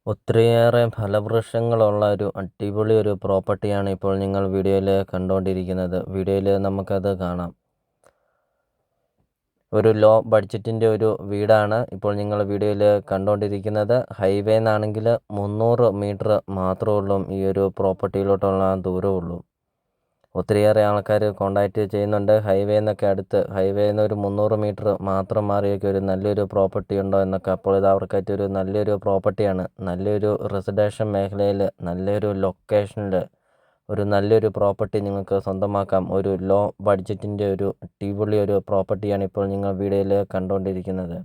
ഒത്തിരിയേറെ ഫലവൃക്ഷങ്ങളുള്ള ഒരു അടിപൊളി ഒരു പ്രോപ്പർട്ടിയാണ് ഇപ്പോൾ നിങ്ങൾ വീഡിയോയിൽ കണ്ടുകൊണ്ടിരിക്കുന്നത്. വീഡിയോയിൽ നമുക്കത് കാണാം. ഒരു ലോ ബഡ്ജറ്റിൻ്റെ ഒരു വീടാണ് ഇപ്പോൾ നിങ്ങൾ വീഡിയോയിൽ കണ്ടുകൊണ്ടിരിക്കുന്നത്. ഹൈവേ നിന്നാണെങ്കിൽ 300 മീറ്റർ മാത്രമേ ഉള്ളൂ ഈ ഒരു പ്രോപ്പർട്ടിയിലോട്ടുള്ള ദൂരമുള്ളൂ. ഒത്തിരിയേറെ ആൾക്കാർ കോൺടാക്റ്റ് ചെയ്യുന്നുണ്ട്. ഹൈവേന്ന് ഒരു 300 മീറ്റർ മാത്രം മാറിയൊക്കെ ഒരു നല്ലൊരു പ്രോപ്പർട്ടി ഉണ്ടോ എന്നൊക്കെ. അപ്പോൾ ഇത് അവർക്കായിട്ട് ഒരു നല്ലൊരു പ്രോപ്പർട്ടിയാണ്. നല്ലൊരു റെസിഡൻഷ്യൽ മേഖലയിൽ നല്ലൊരു ലൊക്കേഷനിൽ ഒരു നല്ലൊരു പ്രോപ്പർട്ടി നിങ്ങൾക്ക് സ്വന്തമാക്കാം. ഒരു ലോ ബഡ്ജറ്റിൻ്റെ ഒരു അടിപൊളി ഒരു പ്രോപ്പർട്ടിയാണ് ഇപ്പോൾ നിങ്ങൾ വീഡിയോയിൽ കണ്ടുകൊണ്ടിരിക്കുന്നത്.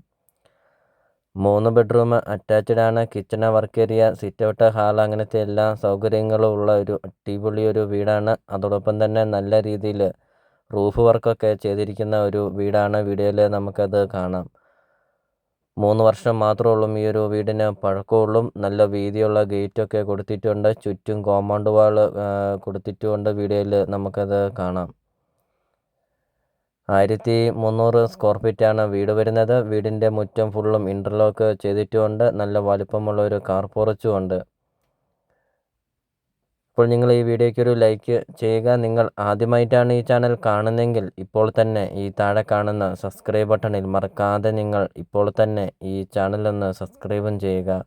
3 ബെഡ്റൂം അറ്റാച്ച്ഡ് ആണ്. Kitchen, work area, sit out, hall അങ്ങനത്തെ എല്ലാ സൗകര്യങ്ങളും ഉള്ള ഒരു അടിപൊളി ഒരു വീടാണ്. അതോടൊപ്പം തന്നെ നല്ല രീതിയിൽ റൂഫ് വർക്കൊക്കെ ചെയ്തിരിക്കുന്ന ഒരു വീടാണ്. വീഡിയോയിൽ നമുക്കത് കാണാം. 3 വർഷം മാത്രമേ ഉള്ളൂ ഈ ഒരു വീടിന് പഴക്കമുള്ളൂ. നല്ല വീതിയുള്ള ഗേറ്റൊക്കെ കൊടുത്തിട്ടുണ്ട്. ചുറ്റും കോമ്പൗണ്ട് വാൾ കൊടുത്തിട്ടുമുണ്ട്. വീഡിയോയിൽ നമുക്കത് കാണാം. 1300 സ്ക്വയർ ഫീറ്റാണ് വീട് വരുന്നത്. വീടിൻ്റെ മുറ്റം ഫുള്ളും ഇൻ്റർലോക്ക് ചെയ്തിട്ടുമുണ്ട്. നല്ല വലിപ്പമുള്ള ഒരു കാർ പോർച്ചും ഉണ്ട്. ഇപ്പോൾ നിങ്ങൾ ഈ വീഡിയോയ്ക്ക് ഒരു ലൈക്ക് ചെയ്യുക. നിങ്ങൾ ആദ്യമായിട്ടാണ് ഈ ചാനൽ കാണുന്നതെങ്കിൽ ഇപ്പോൾ തന്നെ ഈ താഴെ കാണുന്ന സബ്സ്ക്രൈബ് ബട്ടണിൽ മറക്കാതെ നിങ്ങൾ ഇപ്പോൾ തന്നെ ഈ ചാനലൊന്ന് സബ്സ്ക്രൈബും ചെയ്യുക.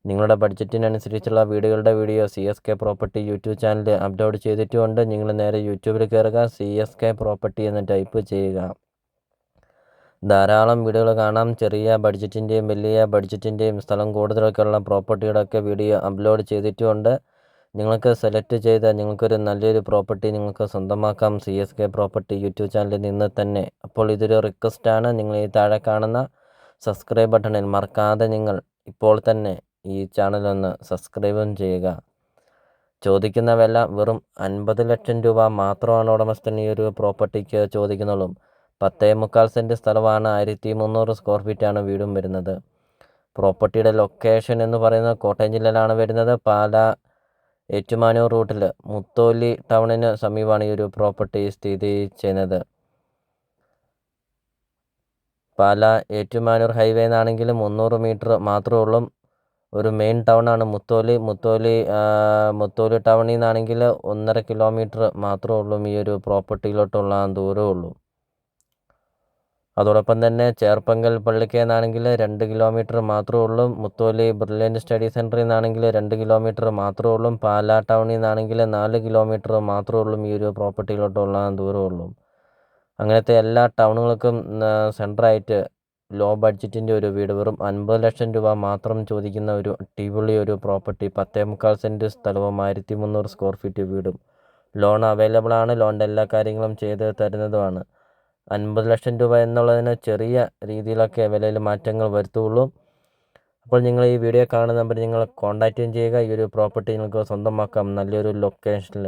നിങ്ങളുടെ ബഡ്ജറ്റിനനുസരിച്ചുള്ള വീടുകളുടെ video CSK property YouTube channel upload ചെയ്തിട്ടുമുണ്ട്. നിങ്ങൾ നേരെ യൂട്യൂബിൽ കയറുക, CSK പ്രോപ്പർട്ടി എന്ന് ടൈപ്പ് ചെയ്യുക. ധാരാളം വീഡിയോകൾ കാണാം. ചെറിയ ബഡ്ജറ്റിൻ്റെയും വലിയ ബഡ്ജറ്റിൻ്റെയും സ്ഥലം കൂടുതലൊക്കെയുള്ള പ്രോപ്പർട്ടിയുടെയൊക്കെ വീഡിയോ അപ്ലോഡ് ചെയ്തിട്ടുമുണ്ട്. നിങ്ങൾക്ക് സെലക്ട് ചെയ്ത് നിങ്ങൾക്കൊരു നല്ലൊരു പ്രോപ്പർട്ടി നിങ്ങൾക്ക് സ്വന്തമാക്കാം CSK പ്രോപ്പർട്ടി യൂട്യൂബ് ചാനലിൽ നിന്ന് തന്നെ. അപ്പോൾ ഇതൊരു റിക്വസ്റ്റാണ്. നിങ്ങൾ ഈ താഴെ കാണുന്ന സബ്സ്ക്രൈബ് ബട്ടണിൽ മറക്കാതെ നിങ്ങൾ ഇപ്പോൾ തന്നെ ഈ ചാനലൊന്ന് സബ്സ്ക്രൈബും ചെയ്യുക. ചോദിക്കുന്ന വില വെറും 50 ലക്ഷം രൂപ മാത്രമാണ് ഉടമസ്ഥൻ ഈ ഒരു പ്രോപ്പർട്ടിക്ക് ചോദിക്കുന്നുള്ളൂ. 10.25 സെൻറ്റ് സ്ഥലമാണ്. 1300 സ്ക്വയർ ഫീറ്റാണ് വീടും വരുന്നത്. പ്രോപ്പർട്ടിയുടെ ലൊക്കേഷൻ എന്ന് പറയുന്നത് കോട്ടയം ജില്ലയിലാണ് വരുന്നത്. പാലാ ഏറ്റുമാനൂർ റൂട്ടിൽ മുത്തോലി ടൗണിന് സമീപമാണ് ഈ ഒരു പ്രോപ്പർട്ടി സ്ഥിതി ചെയ്യുന്നത്. പാലാ ഏറ്റുമാനൂർ ഹൈവേ നിന്നാണെങ്കിൽ 300 മീറ്റർ മാത്രമേ ഉള്ളൂ. ഒരു മെയിൻ ടൗണാണ് മുത്തോലി ടൗണിൽ നിന്നാണെങ്കിൽ 1.5 കിലോമീറ്റർ മാത്രമേ ഉള്ളൂ ഈ ഒരു പ്രോപ്പർട്ടിയിലോട്ടുള്ള ദൂരമേ ഉള്ളൂ. അതോടൊപ്പം തന്നെ ചേർപ്പങ്കൽ പള്ളിക്കന്നാണെങ്കിൽ 2 കിലോമീറ്റർ മാത്രമേ ഉള്ളൂ. മുത്തോലി ബ്രില്യൻറ്റ് സ്റ്റഡി സെൻറ്ററിൽ നിന്നാണെങ്കിൽ 2 കിലോമീറ്റർ മാത്രമേ ഉള്ളൂ. പാലാ ടൗണിൽ നിന്നാണെങ്കിൽ 4 കിലോമീറ്റർ മാത്രമേ ഉള്ളൂ ഈ ഒരു പ്രോപ്പർട്ടിയിലോട്ടുള്ള ദൂരമേ ഉള്ളൂ. അങ്ങനത്തെ എല്ലാ ടൗണുകൾക്കും സെൻറ്ററായിട്ട് ലോ ബഡ്ജറ്റിൻ്റെ ഒരു വീട് വെറും 50 ലക്ഷം രൂപ മാത്രം ചോദിക്കുന്ന ഒരു അടിപൊളി ഒരു പ്രോപ്പർട്ടി. 10.25 സെൻറ്റ് സ്ഥലവും 1300 സ്ക്വയർ ഫീറ്റ് വീടും. ലോൺ അവൈലബിൾ ആണ്. ലോണിൻ്റെ എല്ലാ കാര്യങ്ങളും ചെയ്ത് തരുന്നതുമാണ്. 50 ലക്ഷം രൂപ എന്നുള്ളതിന് ചെറിയ രീതിയിലൊക്കെ വിലയിൽ മാറ്റങ്ങൾ വരുത്തുള്ളൂ. അപ്പോൾ നിങ്ങൾ ഈ വീഡിയോ കാണുന്ന നമ്പർ നിങ്ങൾ കോൺടാക്റ്റ് ചെയ്യുക. ഈ ഒരു പ്രോപ്പർട്ടി നിങ്ങൾക്ക് സ്വന്തമാക്കാം നല്ലൊരു ലൊക്കേഷനിൽ.